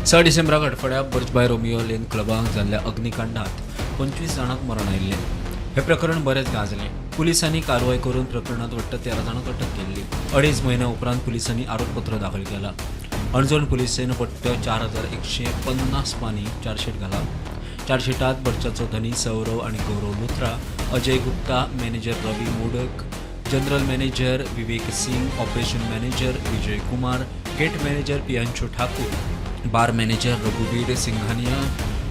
6 डिसेंबराक अडफड्या बर्जबाय Romeo Lane क्लबाक जाल्ल्या अग्निकांडात 25 जाणांक मरण आयिल्लें. हे प्रकरण बरेच गाजलें. पुलिसांनी कारवाय करून प्रकरणात वाडटा 13 जाणांक अटक केल्ली. 2.5 म्हयन्या उपरांत पुलिसांनी आरोपपत्र दाखल केलां. अणजण पुलिसेन पट्ट्यो 4150 पानी चार्जशीट घाला. चार्जशीटात बर्चाचो धनी सौरव आनी गौरव लुथरा, अजय गुप्ता, मॅनेजर रवी मोडक, जनरल मॅनेजर विवेक Singh, operation manager Vijay Kumar, gate manager पियांशु Thakur, बार मॅनेजर रघुवीर सिंघानिया,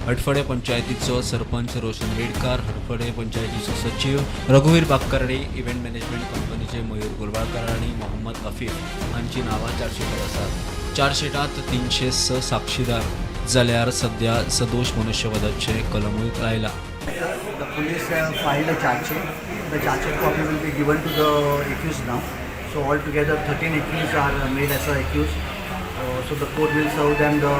हडफडे पंचायतीचो सरपंच रोशन रेडकार, हडफडे पंचायतीचो सचिव रघुवीर बापकर्डे, इव्हेंट मॅनेजमेंट कंपनीचे मयूर गुलवाळकर आणि मोहम्मद अफीफ हांची नांवां चार्जशीटात आसात. चार्जशीटात 306 साक्षीदार जाल्यार सध्या सदोष मनुष्यवधाचे कलमूय लायला. The police have filed a charge sheet. The charge sheet copy will be given to the accused now. So altogether 13 accused are made as accused. So the court will serve them the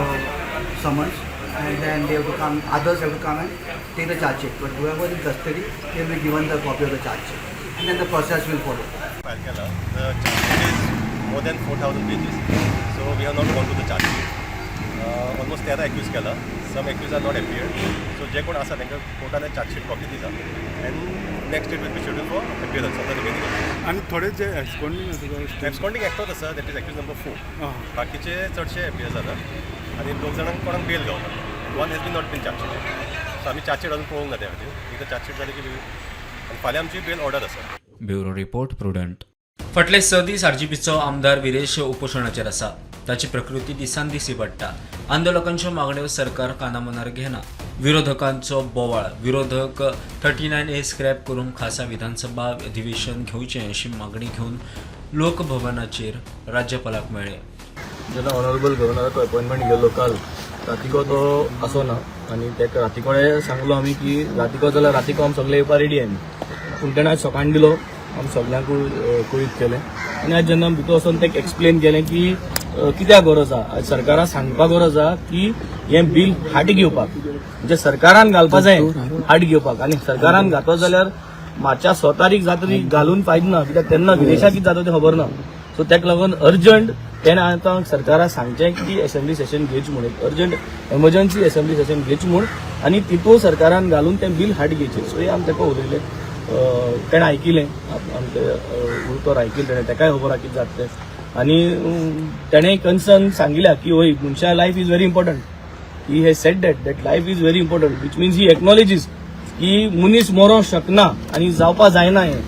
summons, and then they have to come. Others have to come and take the charge sheet. But whoever is in custody, they will be given the copy of the charge sheet, and then the process will follow. The charge sheet is more than 4,000 pages. So we have not gone to the charge sheet. Almost 13 accused केला. Some accused are not appeared. So जे कोण आसा तांकां कोर्टान charge sheet copy दिला. And next date will be scheduled for appearance of the remaining accused. आणि थोडे जे absconding आसा Absconding एकटोच आसा, that is accused number 4. बाकीचे चडशे appear जाला आनी 2 जाणांक कोणाक बेल गावना. One has been not been charge sheet. So आमी चार्ज शीट अजून पळोवंक ना त्या खातीर. एकदा चार्ज शीट जाली की आनी फाल्यां आमची बेल ऑर्डर आसा. Bureau report prudent. फाटले 6 दीस आरजीपीचो आमदार विरेश उपोशणाचेर आसा. ताची प्रकृती दिसान दिस इबडटा. आंदोलकांच्यो मागण्यो सरकार कानामनार घेना. विरोधकांचो बोवाळ. विरोधक 39A स्क्रॅप करून खासा विधानसभा अधिवेशन घेवचें अशी मागणी घेवन लोकभवनाचेर राज्यपालाक मेळ्ळे. जेन्ना ऑनरेबल गव्हर्नराचो अपॉइंटमेंट गेलो काल, रातीको तो आसोना आनी तेका रातीकोळे सांगलो आमी की रातीको जाल्यार रातीको आमी सगळे येवपा रेडी आमी. पूण तेणें आज सकाळीं दिलो, आमी सगळ्यांकूय कळीत केलें. आनी आज जेन्ना भितर वचोन तेका एक्सप्लेन केलें की कित्याक गरज आसा, आज सरकाराक सांगपाक गरज आसा की हें बील हाट घेवपाक, म्हणजे सरकारान घालपा जाय हाट घेवपाक. आनी सरकारान घातो जाल्यार मार्च्या 6 तारीख जातरी घालून फायदो ना, कित्याक तेन्ना विदेशाक कितें जाता तें खबर ना. सो तेका लागून अर्जंट तेणें आतां सरकाराक सांगचें की असेंब्ली सेशन घेवचें म्हूण, अर्जंट एमर्जन्सी असेंब्ली सेशन घेवचें म्हूण, आनी तितूंत सरकारान घालून तें बील हाट घेवचें. सो हें आमी तेका उलयलें. तेणें आयकिलें, आमचे उतर आयकिलें तेणें, तेकाय खबर आहा कितें जाता तें. आनी तेणें कन्सर्न सांगिल्ल्या की वय मनशा life is very important. He has said that life is very important, which means he acknowledges की मनीस मरोंक शकना आनी जावपा जायना हें.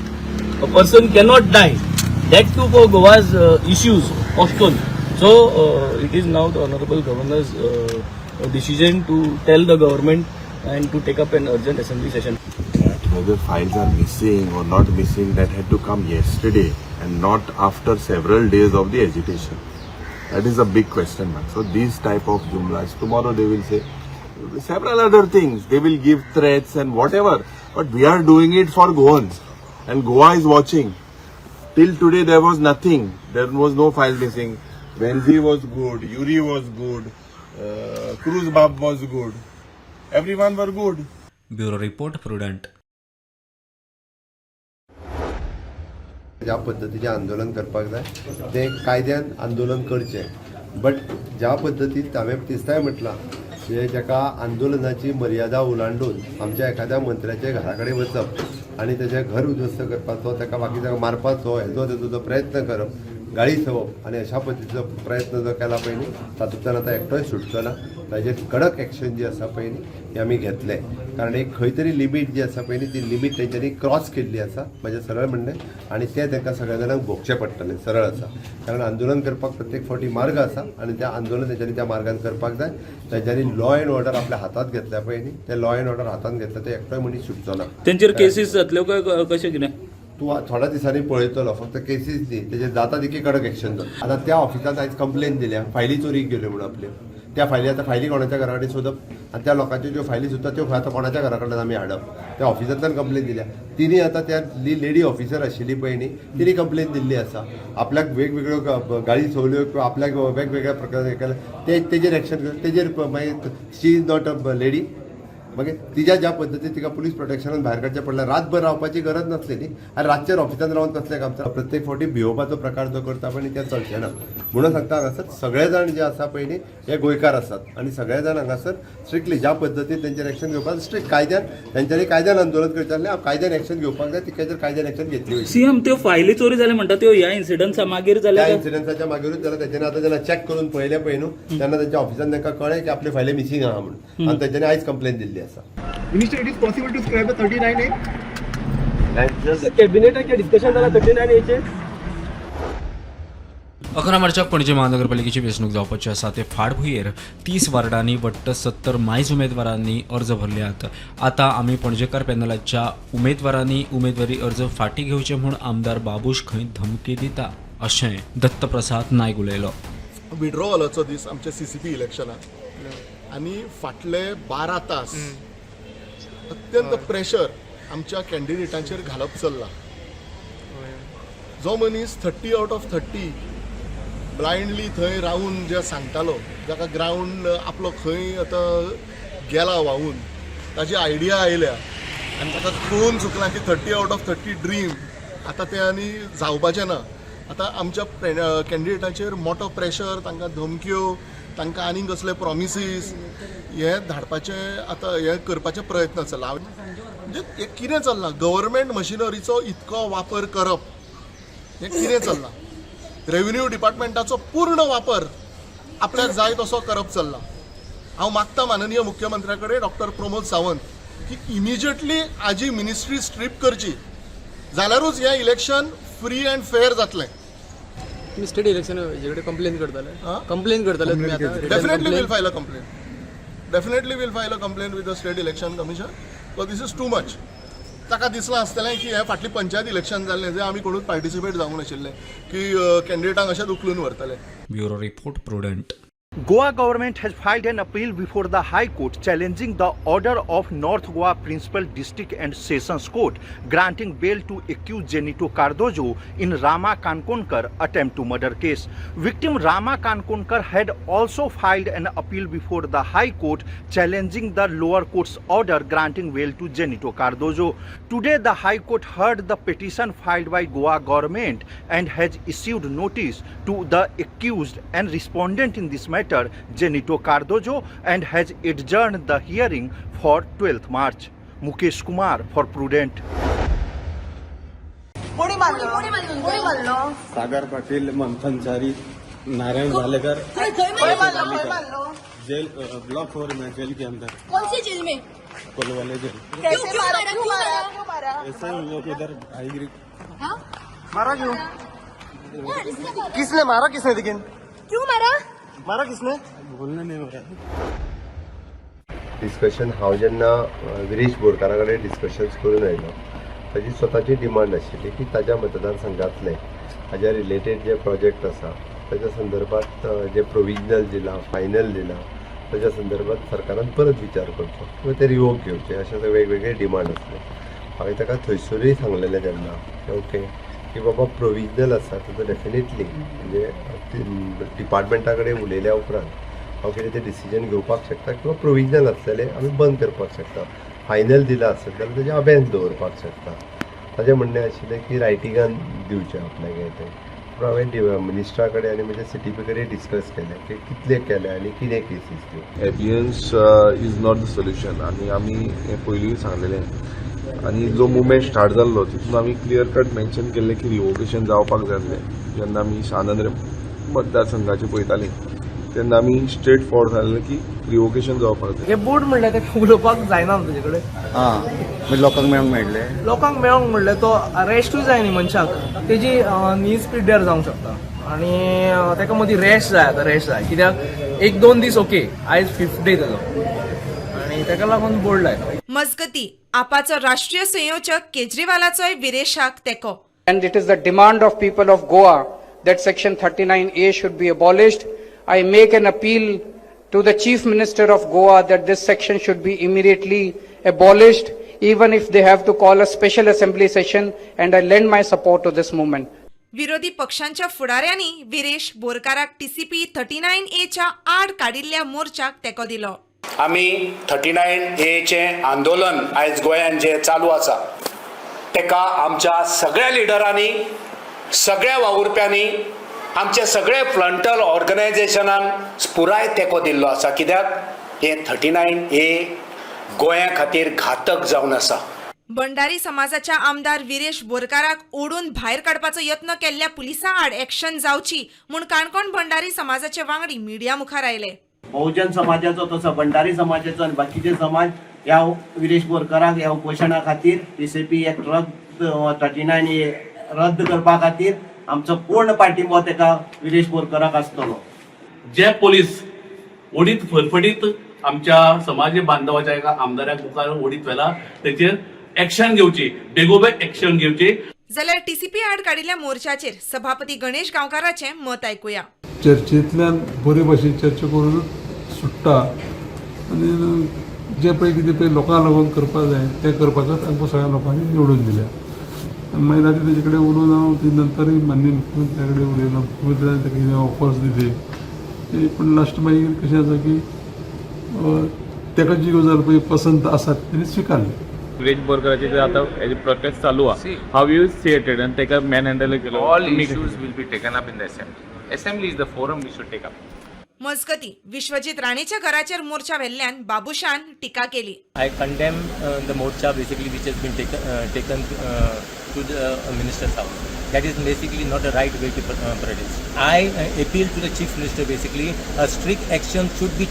A person cannot die, that to for Goa's issues of course. So it is now the honourable governor's decision to tell the government and to take up an urgent assembly session. Whether files are missing or not missing, that had to come yesterday and not after several days of the agitation. That is a big question mark. So these type of jumlas, tomorrow they will say several other things. They will give threats and whatever. But we are doing it for Goans. And Goa is watching. Till today there was nothing. There was no file missing. Benzi was good. Yuri was good. Cruz Bab was good. Everyone were good. Bureau report prudent. ज्या पद्दतीचें आंदोलन करपाक जाय तें कायद्यान आंदोलन करचें. But ज्या पद्दतीन हांवें दिसताय म्हटलां की जेका आंदोलनाची मर्यादा ओलांडून आमच्या एखाद्या मंत्र्याच्या घरा कडेन वचप आनी तेजें घर उद्ध्वस्त करपाचो, तेका बाकी जाका मारपाचो, हेजो तेजो प्रयत्न करप, गाळी थवप आनी अशा पद्दतीचो प्रयत्न जो केला पळय न्ही, तातूंतल्यान आतां एकटोय सुटचो ना. ताजेर कडक एक्शन जी आसा पळय न्ही ती आमी घेतले. कारण एक खंय तरी लिमीट जी आसा पळय न्ही ती लिमीट तेंच्यांनी क्रॉस केल्ली आसा, म्हजें सरळ म्हणणें. आनी तें तांकां सगळ्या जाणांक भोगचें पडटलें, सरळ आसा. कारण आंदोलन करपाक प्रत्येक फावटी मार्ग आसा आनी तें आंदोलन तेंच्यांनी त्या मार्गान करपाक जाय. तेंच्यांनी लॉ एंड ऑर्डर आपल्या हातांत घेतल्या पळय न्ही, ते लॉ एंड ऑर्डर हातांत घेतल्या ते एकटोय मनीस सुटचो ना. तेंचेर केसीस जातल्यो काय कशें कितें तूं थोड्या दिसांनी पळयतलो. फक्त केसीस न्ही, तेजेर जाता तितकी कडक एक्शन जाता. आतां त्या ऑफिसांत आयज कंप्लेन दिल्या फायली चोरीक गेल्यो म्हणून आपल्यो. त्या फायली आतां फायली कोणाच्या घरा कडेन सोदप आनी त्या लोकांच्यो ज्यो फायली सुद्दां त्यो आतां कोणाच्या घरा कडल्यान आमी हाडप. त्या ऑफिसांतल्यान कंप्लेन दिल्या. तिणी आतां त्या लेडी ऑफिसर आशिल्ली पळय न्ही तिणी कंप्लेन दिल्ली आसा. आपल्याक वेगवेगळ्यो गाडी चोवल्यो किंवा आपल्याक वेगवेगळ्या प्रकारे केल्या तेजेर एक्शन तेजेर मागीर शी इज नॉट अ लेडी मागीर तिच्या ज्या पद्दतीन तिका पुलीस प्रोटेक्शनान भायर काडचें पडलें रातभर रावपाची गरज नासलेली आनी रातचेर ऑफिसान रावन कसलें काम करता प्रत्येक फावटी भिवपाचो प्रकार जो करता पण तें चलचें ना म्हणून सांगता हांगासर सगळे जाण जे आसा पयलीं हे गोंयकार आसात आनी सगळे जाण हांगासर स्ट्रिक्टली ज्या पद्दतीन तेंचेर एक्शन घेवपाक स्ट्रिक्ट कायद्यान तेंच्यांनी कायद्यान आंदोलन करचें आसलें कायद्यान एक्शन घेवपाक जाय तिकेचेर कायद्यान एक्शन घेतली वयची सीएम त्यो फायली चोरी जाले म्हणटा त्यो ह्या इन्सिडंट्सा मागीर त्या जाल्या इन्सिडन्साच्या मागीरूच जाल्यार तेच्यांनी आतां जेन्ना चॅक करून पळयलें पळय न्हू तेन्ना तेंच्या ऑफिसान तांकां कळ्ळें की आपली फायली मिसींग आहा म्हणून आनी तेंच्यांनी आयज कंप्लेन दिल्ली आसा minister it is possible to scrap 39A कॅबिनेटाचे डिस्कशन जालां 39A 11 मार्चाक पणजी महानगरपालिकेची वेंचणूक जावपाची आसा ते फाटभुंयेर 30 वार्डांनी वट्ट 70 मायज उमेदवारांनी अर्ज भरल्यात. आतां आमी पणजेकार पॅनलाच्या उमेदवारांनी उमेदवारी अर्ज फाटीं घेवचे म्हूण आमदार बाबूश खंय धमकी दिता अशें दत्तप्रसाद नायक उलयलो. विड्रॉवलाचो दीस आमच्या CCP इलेक्शनाक आनी फाटले 12 तास अत्यंत प्रेशर आमच्या कॅन्डिडेटांचेर घालप चल्ला. जो मनीस 30 आउट ऑफ 30 ब्लायंडली थंय रावून जे सांगतालो जाका ग्रावंड आपलो खंय आतां गेला व्हांवून ताजी आयडिया आयल्या आनी ताका कळून चुकलां की 30 आउट ऑफ 30 ड्रीम आतां तें आनी जावपाचें ना. आतां आमच्या कॅन्डिडेटाचेर मोठो प्रेशर तांकां धमक्यो तांकां आनी कसले प्रॉमिसीस हे धाडपाचें आतां हे करपाचे प्रयत्न चल्ला. म्हणजे हें कितें चल्लां गव्हर्मेंट मशिनरीचो इतको वापर करप हें कितें चल्लां. रेव्हेन्यू डिपार्टमेंटाचो पूर्ण वापर आपल्याक जाय तसो करप चल्ला. हांव मागतां माननीय मुख्यमंत्र्या कडेन डॉक्टर प्रमोद सावंत की इमिजिएटली हाजी मिनिस्ट्री स्ट्रीप करची जाल्यारूच हें इलेक्शन फ्री अँड फेअर जातलें. तुम्ही स्टेट इलेक्शन हेजेकडे कंप्लेन करताले तुम्ही आता Definitely we'll file a complaint. Definitely we'll file a complaint with the State Election Commission. But this is too much. ताका दिसलां आसतलें की हे फाटली पंचायत इलेक्शन जाल्लें जे आमी कोणूच पार्टिसिपेट जावंक नाशिल्ले की कॅन्डिडेटांक अशेंच उखलून व्हरतले. Bureau report prudent. Goa government has filed an appeal before the High Court challenging the order of North Goa Principal District and Sessions Court granting bail to accused Genito Cardozo in Rama Kankonkar attempt to murder case. Victim Rama Kankonkar had also filed an appeal before the High Court challenging the lower court's order granting bail to Genito Cardozo. Today the High Court heard the petition filed by Goa government and has issued notice to the accused and respondent in this matter Genito Cardozo and has adjourned the hearing for 12th March. Mukesh Kumar for Prudent. Sagar Patil मंथन चारी Narayan Bhalekar gel block 4 में gel के अंदर. कौन C gel में? Colvale gel. क्यों मारा? ऐसा हम लोग इधर भाईगिरी मारा क्यों? किसने मारा किसने लेकिन क्यों मारा? मारा किसने बोलना नहीं हो रहा. डिस्कशन हांव जेन्ना विरेश बोरकारा कडेन डिस्कशन्स करून आयलो ताची स्वताची डिमांड आशिल्ली की ताज्या मतदारसंघातले हाज्या रिलेटेड जे प्रोजेक्ट आसा ताच्या संदर्भात जे प्रोविजनल दिला फायनल दिला ताच्या संदर्भात सरकारान परत विचार करचो किंवा ते रिवोक घेवचे अशे वेगवेगळे डिमांड आसले. हांवें ताका थंयसरूय सांगलेलें तेन्ना ओके की बाबा प्रोविजनल आसा ताचो डेफिनेटली म्हणजे डिपार्टमेंटा कडेन उलयल्या उपरांत हांव कितें तें डिसिजन घेवपाक शकता किंवा प्रोविजनल आसलेलें आमी बंद करपाक शकता. फायनल दिला आसत जाल्यार तेजें अबेन्स दवरपाक शकता. ताजें म्हणणें आशिल्लें की रायटिंगान दिवचें आपल्याक हें तें. पूण हांवें मिनिस्टरा कडेन आनी म्हज्या CTP कडेन डिस्कस केलें की कितले केले आनी कितें केसीस त्यो. एबियन्स इज नॉट द सोल्युशन आनी आमी हें पयलींय सांगलेलें आनी जो मुवमेंट स्टार्ट जाल्लो तितून आमी क्लियर कट मेन्शन केल्लें की रिवोकेशन जावपाक जाय आसलें. जेन्ना आमी शानंद्र मतदारसंघाचें पळयतालीं तेन्ना आमी स्ट्रेट फॉर्ड जाल्लें की रिवोकेशन जावपाक जाय. हे बोर्ड म्हणल्यार ते उलोवपाक जायना तुजे कडेन. मागीर लोकांक मेळोंक मेळटलें. लोकांक मेळोंक म्हणल्यार तो अरेस्टूय जाय न्ही मनशाक तेजी न्ही स्पीड जावंक शकता आनी ताका मदीं रेस्ट जाय कित्याक 1-2 दीस ओके आयज 5th डे जालो आनी ताका लागून बोर्ड लायला. मजगती आपाचो राष्ट्रीय संयोजक केजरीवालाचोय विरेशाक तेको. And it is the demand of people of Goa that Section 39A should be abolished. I make an appeal to the Chief Minister of Goa that this section should be immediately abolished, even if they have to call a special assembly session, and I lend my support to this movement. विरोधी पक्षांच्या फुडाऱ्यांनी Viresh बोरकाराक TCP 39A च्या आड काडिल्ल्या मोर्चाक तेको दिलो. आमी 39A आंदोलन आयज गोंयांत जे चालू आसा तेका आमच्या सगळ्या लिडरांनी, सगळ्या वावुरप्यांनी, आमचे सगळे फ्रंटल ऑर्गनायझेशनान पुराय तेंको दिल्लो आसा. कित्याक हे 39A गोंया खातीर घातक जावन आसा. भंडारी समाजाच्या आमदार विरेश बोरकाराक ओडून भायर काडपाचो यत्न केल्ल्या पुलिसां आड एक्शन जावची म्हूण काणकोण भंडारी समाजाचे वांगडी मिडिया मुखार आयले. बहुजन समाजाचो तसो भंडारी समाजाचो आनी बाकीचे समाज ह्या विरेश बोरकाराक ह्या उपोशणा खातीर PCP एक्ट रद्द 39A रद्द करपा खातीर आमचो पूर्ण पाठिंबो तेका विरेश बोरकाराक आसतलो. जे पोलीस ओडीत फरफटीत आमच्या समाज बांधवाच्या एका आमदाराक मुखार ओडीत व्हेला तेचेर एक्शन घेवची, बेगोबेग एक्शन घेवची. जाल्यार TCP आड काडिल्ल्या मोर्चाचेर सभापती गणेश गांवकाराचें मत आयकुया. चर्चेंतल्यान बरे भाशेन चर्चा करून सुट्टा आनी जे पळय कितें पळय लोकांक लागून करपा जाय तें करपाकच आमकां सगळ्या लोकांनी निवडून दिल्या. मागीर राती तेजे कडेन उलोवन हांव ती नंतरय माननीय मुख्यमंत्र्या कडेन उलयलो. मुख्यमंत्र्यान ताका कितें ऑफर्स दिली पूण लास्ट मागीर कशें आसा की ताका जी गजाल पळय पसंत आसा तेणी स्विकारली. विरेश बोरकराचे जे आता हेजे प्रोटेस्ट चालू आहा. How you see it and तेका मॅन हँडल केलो. All issues will be taken up in the assembly. Assembly is the forum we should take up. मजगती विश्वजीत राणेच्या घराचेर मोर्चा व्हेल्ल्यान बाबुशान टिका केली. I condemn the morcha basically which has been taken to the minister's house. That is basically not a right way to protest. I appeal to the chief minister basically a strict action should be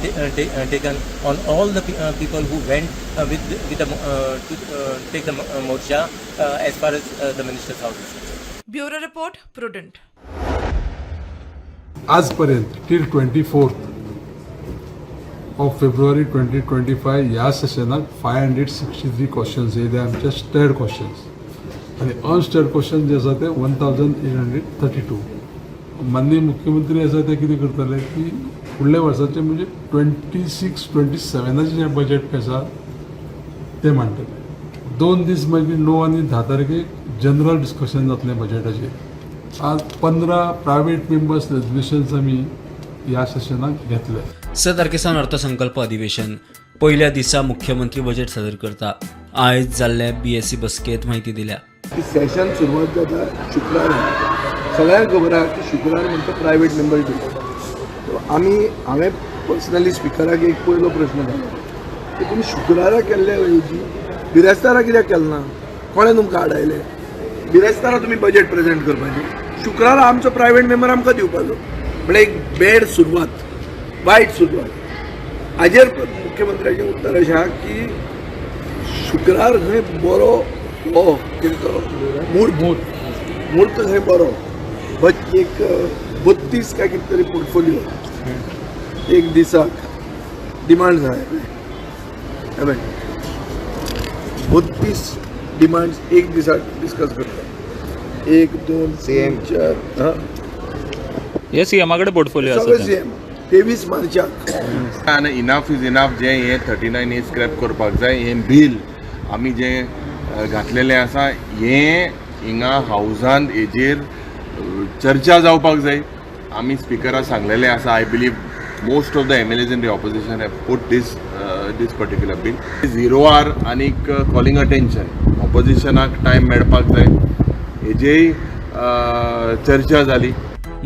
taken on all the people who went with the to take the morcha as far as the minister's house is concerned. Bureau report prudent. आजपर्यंत till 24th of February 2025 ह्या सेशनाक 563 questions येयले आमचे stayed questions आनी unstated question जे आसा ते 1832. माननीय मुख्यमंत्री आसा ते कितें करतले की फुडल्या वर्साचे म्हणजे 26-27 जे बजेट आसा ते मांडटले. 2 दीस मागीर 9 आनी 10 तारखेक जनरल डिस्कशन जातलें बजेटाचेर. आज 15 प्रायवेट मेंबर्स रेजोल्युशन्स आमी ह्या सेशनाक घेतले. 6 तारखेसान अर्थसंकल्प अधिवेशन. पहिल्या दिसा मुख्यमंत्री बजेट सादर करता. आयज जाल्ल्या BSc बसकेत माहिती दिल्या. सेशन सुरवात जाता शुक्रारार. सगळ्यांक खबर आहा की शुक्रार म्हणटा प्रायवेट मेंबर डे. हांवें पर्सनली स्पिकराक एक पयलो प्रश्न घालो की तुमी शुक्रारा केल्ल्या वेळेची बिरेस्तारा कित्याक केलें ना? कोणें तुमकां आडायलें? बिरेस्तारा तुमी बजेट प्रेजेंट करपाचें, शुक्रारा आमचो प्रायवेट मेंबर आमकां दिवपाचो. म्हणजे एक बॅड सुरवात, वायट सुरवात. हाजेर मुख्यमंत्र्याचें उत्तर अशें आहा की शुक्रार खंय बरो हो कितें तो मूर्त खंय बरो एक 32 काय कितें तरी पोर्टफोलिओ एक दिसाक डिमांड जाय. 32 डिमांड्स एक दिसाक डिस्कस करता. 1, 2, 3, 4 हे सीएमा कडेन पोर्टफोलिओ सगळे CM 23 मार्चाक. आनी इनफ इज इनफ जे हे 39A स्क्रॅप करपाक जाय हें बील आमी जे घातलेलें आसा हें हिंगा हावजान हेजेर चर्चा जावपाक जाय. आमी स्पिकराक सांगलेलें आसा. I believe most of the MLAs in the opposition have put this particular bill. 0 hour आनीक कॉलिंग अटेन्शन ऑपोजिशनाक टायम मेळपाक जाय हेजेय चर्चा जाली.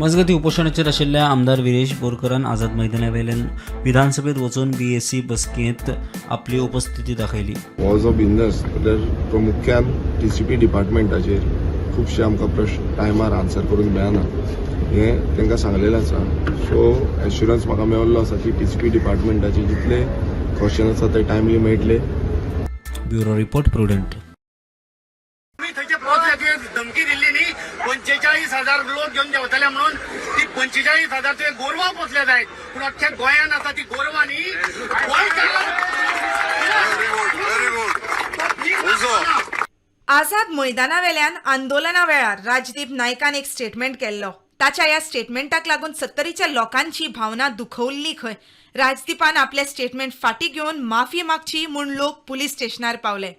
मजगती उपोशणाचेर आशिल्ल्या आमदार विरेश बोरकरान आझाद मैदाना वेल्यान विधानसभेत वचून BSc बसकेंत आपली उपस्थिती दाखयली. वॉज ऑफ बिझनस प्रामुख्यान TCP डिपार्टमेंटाचेर खुबशे आमकां प्रश्न टायमार आन्सर करूंक मेळना हें तांकां सांगलेलें आसा. सो एश्युरन्स म्हाका मेळिल्लो आसा की TCP डिपार्टमेंटाचे जितले क्वेश्चन आसा ते टायमली मेळटले. Bureau report prudent. धमकी दिल्ली न्ही 45,000 लोक घेऊन जेवतले म्हणून ती 45,000 ते गोरवां पोसले जायत पूण अख्ख्या गोंयान आसा ती गोरवां न्ही. आझाद मैदाना वेल्यान आंदोलना वेळार राजदीप नायकान एक स्टेटमेंट केल्लो. ताच्या ह्या स्टेटमेंटाक लागून 70च्या लोकांची भावना दुखवल्ली खंय. राजदीपान आपले स्टेटमेंट फाटीं घेवन माफी मागची म्हूण लोक पुलीस स्टेशनार पावले.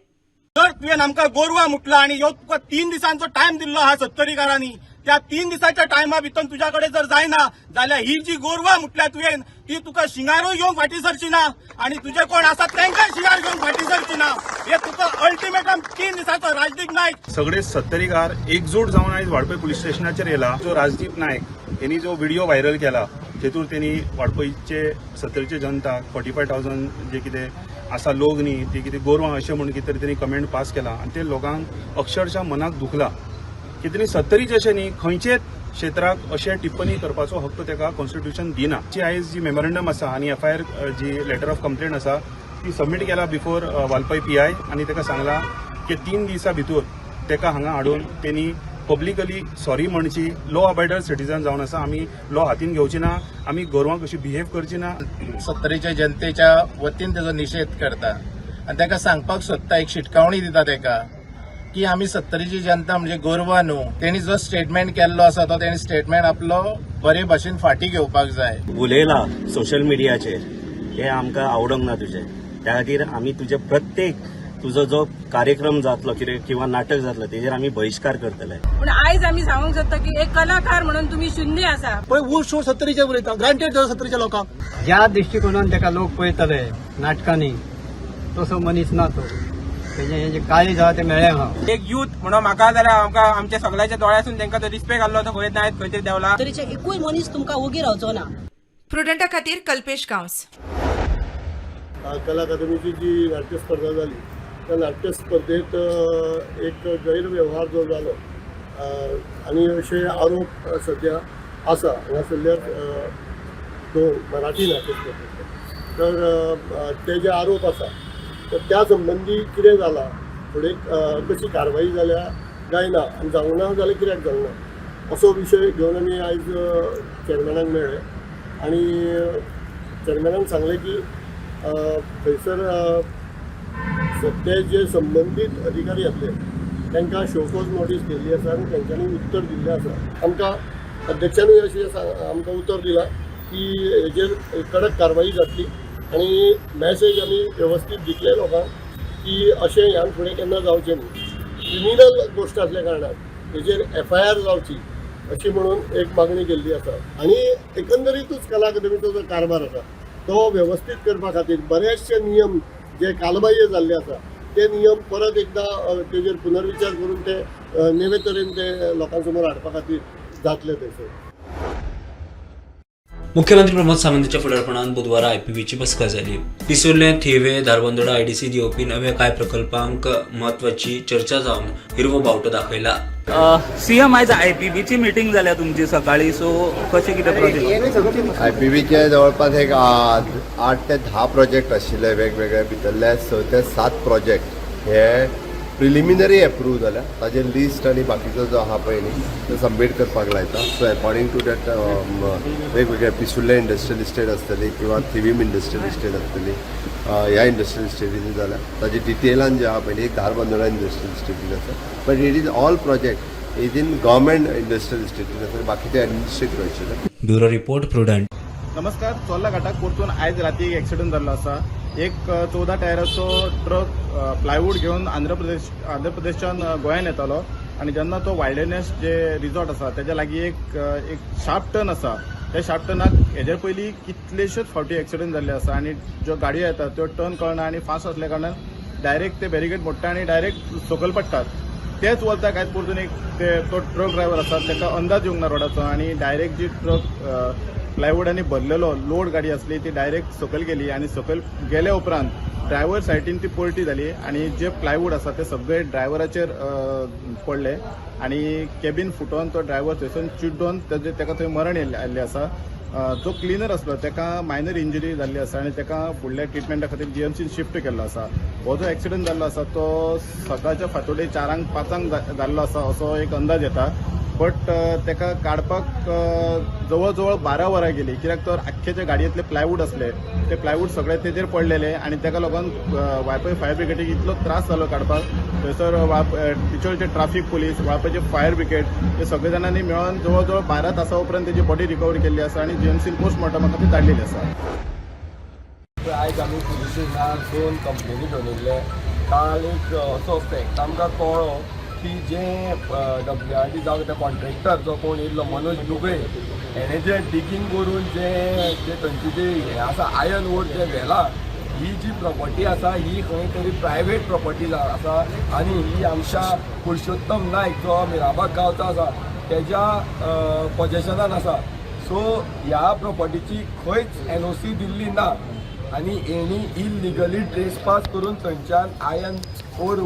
जर तुवें आमकां गोरवां मुटला आनी ह्यो तुका 3 दिसांचो टायम दिल्लो आहा 70कारांनी, त्या 3 दिसाच्या टायमा भितर तुज्या कडेन जर जायना जाल्यार ही जी गोरवां मुटल्या तुवें ती तुका शिंगारूय घेवंक फाटी सरची ना आनी तुजे कोण आसा तांकां शिंगार घेवंक फाटी सरची ना. हे तुका अल्टिमेटम 3 दिसाचो राजदीप नायक. सगळे 70कार एकजूट जावन आयज वाडपय पुलीस स्टेशनाचेर येला. जो राजदीप नायक यांनी जो व्हिडिओ व्हायरल केला तेतूर त्यांनी वाडपयचे 70चे जनताक 45,000 जे कितें आसा लोक न्ही ते कितें गोरवां अशें म्हणून कितें तरी त्यांनी कमेंट पास केला आनी ते लोकांक अक्षरशः मनाक दुखला की त्यांनी 70चे अशें न्ही खंयचेच क्षेत्राक अशें टिप्पणी करपाचो हक्क तेका कॉन्स्टिट्यूशन दिना. जी आयज जी मेमोरंडम आसा आनी FIR जी लेटर ऑफ कंप्लेंट आसा ती सबमीट केला बिफोर वालपय PI आनी तेका सांगला की 3 दिसां भितर तेका हांगा हाडून त्यांनी पब्लिकली सॉरी म्हणची. लॉ अबायडर सिटीजन जावन आसा आमी लॉ हातीन घेवची ना, आमी गोरवांक अशी बिहेव करची ना. 70च्या जनतेच्या वतीन तेजो निषेध करता आनी ताका सांगपाक सोदता, एक शिटकावणी दिता ताका की आमी 70ची जनता म्हणजे गोरवां न्हू. तेणी जो स्टेटमेंट केल्लो आसा तो तेणी स्टेटमेंट आपलो बरे भाशेन फाटी घेवपाक जाय. उलयला सोशल मिडियाचेर हे आमकां आवडोंक ना तुजें. त्या खातीर आमी तुजे प्रत्येक तुजो जो कार्यक्रम जातलो किंवा नाटक जातलो तेजेर आमी बहिष्कार करतले. पूण आयज आमी सांगूंक सोदता की एक कलाकार म्हणून तुमी शुन्य आसा. पळय वो शो 70चे उलयता, ग्रांटेड 70च्या लोकांक ज्या दृष्टिकोनान तेका लोक पळयतले नाटकांनी तसो मनीस ना तो. तेजे काळी जाता ते मेळ्ळे हा. एक यूथ म्हणून म्हाका जाल्यार आमकां आमच्या सगळ्याच्या दोळ्यासून तांकां तो रिस्पेक्ट आसलो तो खंय नायत खंय तरी देवला. तरीचे एकूय मनीस तुमकां ओगी रावचो ना. प्रुडंटा खातीर कल्पेश गांवस. कला अकादमीची जी नाट्य स्पर्धा झाली त्या नाट्य स्पर्धेत एक गैरव्यवहार जो जालो आणि असे आरोप सध्या आसा हांगासरल्या दोन मराठी नाट्य स्पर्धेंत. तर ते जे आरोप आसा तर त्या संबंधी कितें जाला, फुडें कशी कारवाई जाल्या काय ना आनी जावंक ना जाल्यार कित्याक जावंक ना असो विशय घेवन आमी आयज चेअरमॅनाक मेळ्ळे आनी चेअरमॅनान सांगलें की थंयसर ते जे संबंधीत अधिकारी आसले तांकां शोकोज नोटीस दिल्ली आसा आनी तांच्यांनी उत्तर दिल्लें आसा. आमकां अध्यक्षानूय अशें आमकां उत्तर दिलां की हेजेर कडक कारवाई जातली आनी मॅसेज आमी वेवस्थीत दितले लोकांक की अशें ह्यान फुडें केन्ना जावचें न्ही. क्रिमिनल गोश्ट आसल्या कारणान हेजेर FIR जावची अशी म्हणून एक मागणी केल्ली आसा. आनी एकंदरीतूच कला अकादमीचो जो कारभार आसा तो वेवस्थीत करपा खातीर बरेचशे नियम जे कालबाह्य जाल्ले आसा ते नियम परत एकदा तेजेर पुनर्विचार करून ते नवे तरेन ते लोकांसमोर हाडपा खातीर जातले थंयसर. मुख्यमंत्री प्रमोद सावंतांच्या फुडारपणान बुधवारा IPBची बसका जाली. पिसुर्ले, थिवे, धारबंदोडा IDC दिवपी नव्या कांय प्रकल्पांक महत्वाची चर्चा जावन हिरवो बावटो दाखयला. CM आयज IPBची मिटींग जाल्या तुमची सकाळी, सो कशें कितें प्रोजेक्ट? IPBचे जवळपास एक 8 ते 10 प्रोजेक्ट आशिल्ले वेगवेगळे भितरले 6 ते 7 प्रोजेक्ट हे प्रिलिमिनरी एप्रूव जाल्या. ताजे लिस्ट आनी बाकीचो जो आहा पळय न्ही तो सबमीट करपाक लायता. सो अकॉर्डिंग टू दॅट वेगवेगळे पिसुर्ले इंडस्ट्रियल इस्टेट आसतली किंवा थिवीम इंडस्ट्रियल इस्टेट आसतली ह्या इंडस्ट्रियल इस्टेटीनी जाल्या. ताजे डिटेलान जे आहा पळय एक धारबंदोडा इंडस्ट्रियल इस्टेटीन आसा, but it is all project is in government industrial इस्टेटीन आसा, बाकीचे ॲडमिनिस्ट्रेटिव्ह आशिल्ले. Bureau report Prudent. नमस्कार. चोर्ला घाटाक परतून आयज राती एक एक्सिडंट जाल्लो आसा. एक 14 टायराचो ट्रक प्लायवूड घेवन आंध्र प्रदेशच्यान गोंयान येतालो आनी जेन्ना तो वायल्डनेस जे रिजॉर्ट आसा तेज्या लागीं एक शार्प टर्न आसा, त्या शार्प टर्नाक हेजेर पयलीं कितलेशेच फावटी एक्सिडंट जाल्ले आसा आनी ज्यो गाडयो येतात त्यो टर्न कळना आनी फास्ट आसल्या कारणान डायरेक्ट ते बॅरिकेड मोडटा आनी डायरेक्ट सकयल पडटात. तेच वलता आयज परतून एक तो ट्रक ड्रायव्हर आसा ताका अंदाज येवंक ना रोडाचो आनी डायरेक्ट जी ट्रक प्लायवूडांनी भरलेलो लोड गाडी आसली ती डायरेक्ट सकयल गेली आनी सकयल गेल्या उपरांत ड्रायव्हर सायडीन ती पलटी जाली आनी जे प्लायवूड आसा ते सगळे ड्रायव्हराचेर पडले आनी कॅबिन फुटोवन तो ड्रायव्हर थंयसून चिड्डोवन ताका थंय मरण आयिल्लें आसा. जो क्लिनर आसलो ताका मायनर इंजरी जाल्ली आसा आनी ताका फुडल्या ट्रिटमेंटा खातीर GMCन शिफ्ट केल्लो आसा. हो जो एक्सिडंट जाल्लो आसा तो सकाळच्या फांतोडेर 4-5 जाल्लो आसा असो एक अंदाज येता. बट ताका काडपाक जवळ जवळ 12 वरां गेली, कित्याक तर आख्खेचे गाडयेंतले प्लायवूड आसले ते प्लायवूड सगळे तेजेर पडलेले आनी ताका लागून वाळपय फायर ब्रिगेडीक इतलो त्रास जालो काडपाक. थंयसर तिचोळचे ट्राफीक पुलीस, वाळपयचे फायर ब्रिगेड हे सगळे जाणांनी मेळोन जवळ जवळ 12 तासां उपरांत तेजी बॉडी रिकवर केल्ली आसा आनी GMCन पोस्टमॉर्टमा खातीर धाडलेली आसा. आयज आमी पुलिस स्टेशनार 2 कंप्लेनी घेवन येयल्ले. काल एक असो फॅक्ट आमकां कळ्ळो की जे WRD जावं ते कॉन्ट्रॅक्टर जो कोण येयल्लो मनोज दुबे हेणे जे डिगींग करून जे थंयची जे हें आसा आयर्न ओर जे व्हेला ही जी प्रॉपर्टी आसा ही खंय तरी प्रायवेट प्रॉपर्टी आसा आनी ही आमच्या पुरुषोत्तम नायक जो मिराबाग गांवचो आसा तेज्या पोजेशनान आसा. सो ह्या प्रॉपर्टीची खंयच NOC दिल्ली ना आनी हेणी इलिगली ट्रेसपास करून थंयच्यान आयर्न ओर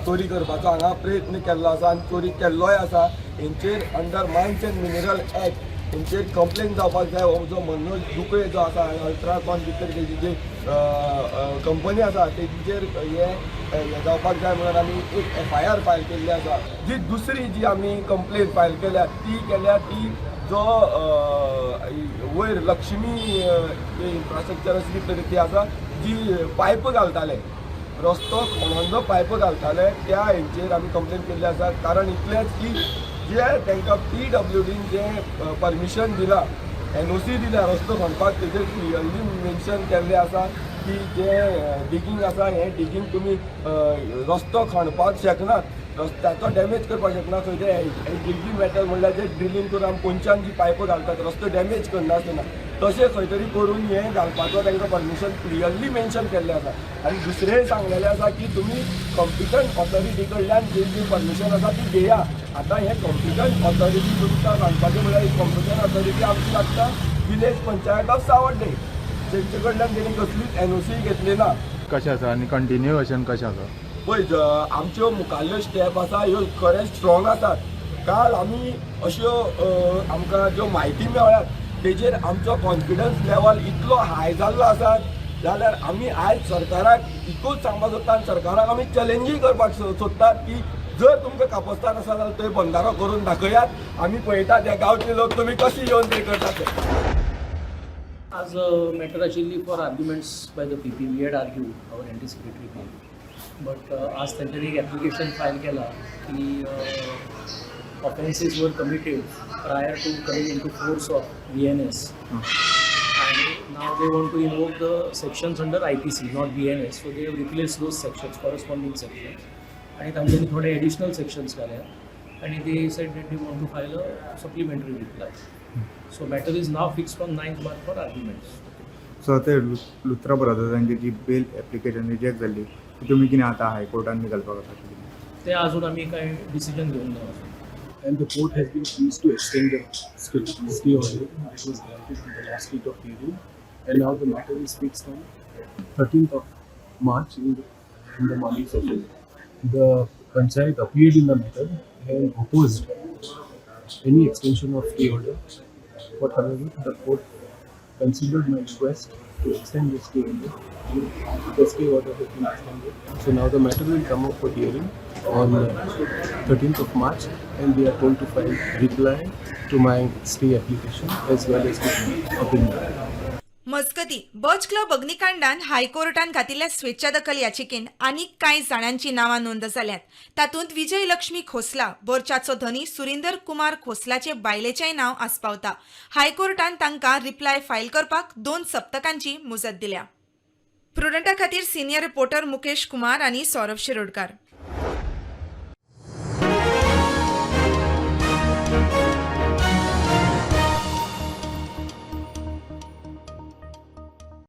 चोरी करपाचो हांगा प्रयत्न केल्लो आसा आनी चोरी केल्लोय आसा. हेंचेर under mines and mineral act हेंचेर कंप्लेन जावपाक जाय. हो जो मनोज दुकळे जो आसा अल्ट्राकॉन भितर तेजी जी कंपनी आसा तेचेर हे जावपाक जाय म्हणून आमी एक FIR फायल केल्ली आसा. जी दुसरी जी आमी कंप्लेन फायल केल्या ती जो वयर लक्ष्मी इन्फ्रास्ट्रक्चर असली ती आसा जी पायप घालताले रस्तो खणून जो पायप घालताले त्या हेंचेर आमी कंप्लेन केल्ली आसा. कारण इतलेंच की जे तांकां PWDन जे परमिशन दिला NOC दिल्या रस्तो खणपाक तेजेर क्लियरली मेन्शन केल्लें आसा की जे डिगींग आसा हें डिगींग तुमी रस्तो खणपाक शकनात, रस्त्याचो डॅमेज करपाक शकना. खंय ते डिगींग मॅटर म्हणल्यार जे ड्रिलींग करून आमी पोंच्यान जी पायपो घालतात रस्तो डॅमेज करनासतना तशें खंय तरी करून हें घालपाचो तांकां परमिशन क्लियरली मेन्शन केल्लें आसा. आनी दुसरें सांगलेलें आसा की तुमी कॉम्पिटंट ऑथॉरिटी कडल्यान जी परमिशन आसा ती घेया. आतां हें कॉम्पिटंट ऑथॉरिटी तुमकां सांगपाचें म्हळ्यार कॉम्पिटंट ऑथॉरिटी आमची लागता विलेज पंचायत ऑफ सावड्डे. तेंचे कडल्यान तेणी कसलीच NOC घेतली ना. कशें आसा आनी कंटिन्युएशन कशें आसा? पळय आमच्यो मुखाल्ल्यो स्टेप आसा ह्यो खरें स्ट्रॉंग आसात. काल आमी अश्यो आमकां ज्यो म्हायती मेळ्ळ्यात तेजेर आमचो कॉन्फिडन्स लेवल इतलो हाय जाल्लो आसा जाल्यार आमी आयज सरकाराक इतूच सांगपाक सोदता आनी सरकाराक आमी चॅलेंजीय करपाक सोदतात की जर तुमकां कापस्तान आसा जाल्यार थंय बंधारो करून दाखयात. आमी पळयतात हे गांवचे लोक तुमी कशी येवन ते करतात ते. As a matter actually for arguments by the PP, we had argued our anticipatory claim. But आज त्यांच्यानी एक application file केला की offences were committed prior to coming into force of BNS. And now they want to invoke the sections under IPC, not BNS. So they have replaced those sections, corresponding sections. आणि त्यांच्यानी थोडे additional sections केल्या आणि they said that they want to file a supplementary reply. So matter is now fixed on 9th March for arguments. So ते लुथरा ब्रदर्सांची जी bell application reject जाल्ली तुमी कितें आतां हायकोर्टान बी घालपाक आसा ते अजून आम्ही काय डिसिजन घेऊन ना. And the court has been pleased to extend the stay order that was granted in the last week of hearing, and now the matter is fixed on 13th of March in the Mali session. The panchayat appealed in the matter and opposed any extension of stay order. But however, the court considered my request to extend the stay order. The stay order has been extended. So now the matter will come up for hearing on 13th of March, and they are told to file reply to my stay application as well as the opinion. मजगती birch club अग्निकांडान हायकोर्टान घातिल्ल्या स्वेच्छादखल याचिकेन आनीक कांय जाणांची नांवां नोंद जाल्यात. तातूंत विजय लक्ष्मी खोसला, बर्चाचो धनी सुरिंदर कुमार खोसलाचे बायलेचेंय नांव आस्पावता. हायकोर्टान तांकां रिप्लाय फायल करपाक 2 सप्तकांची मुजत दिल्या. प्रुडंटा खातीर सिनियर रिपोर्टर मुकेश कुमार आनी सौरभ शिरोडकार.